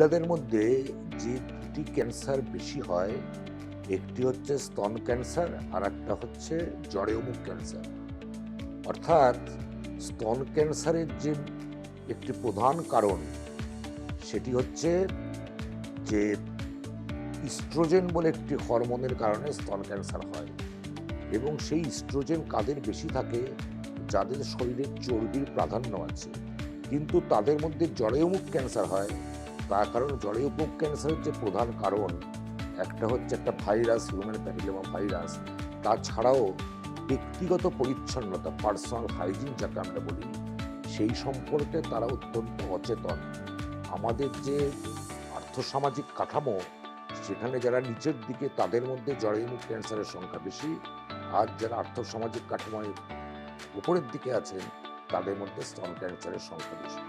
মহিলাদের মধ্যে যে দুটি ক্যান্সার বেশি হয়, একটি হচ্ছে স্তন ক্যান্সার আর একটা হচ্ছে জরায়ুমুখ ক্যান্সার। অর্থাৎ স্তন ক্যান্সারের যে একটি প্রধান কারণ সেটি হচ্ছে যে ইস্ট্রোজেন বলে একটি হরমোনের কারণে স্তন ক্যান্সার হয়। এবং সেই ইস্ট্রোজেন কাদের বেশি থাকে? যাদের শরীরে চর্বির প্রাধান্য আছে। কিন্তু তাদের মধ্যে জরায়ুমুখ ক্যান্সার হয়, তার কারণ জরায়ুমুখ ক্যান্সারের যে প্রধান কারণ একটা হচ্ছে একটা ভাইরাস, হিউম্যান প্যাপিলোমা ভাইরাস। তাছাড়াও ব্যক্তিগত পরিচ্ছন্নতা, পার্সোনাল হাইজিন যাকে আমরা বলি, সেই সম্পর্কে তারা অত্যন্ত অচেতন। আমাদের যে আর্থসামাজিক কাঠামো, সেখানে যারা নিচের দিকে তাদের মধ্যে জরায়ুমুখ ক্যান্সারের সংখ্যা বেশি, আর যারা আর্থসামাজিক কাঠামোয় উপরের দিকে আছেন তাদের মধ্যে স্তন ক্যান্সারের সংখ্যা বেশি।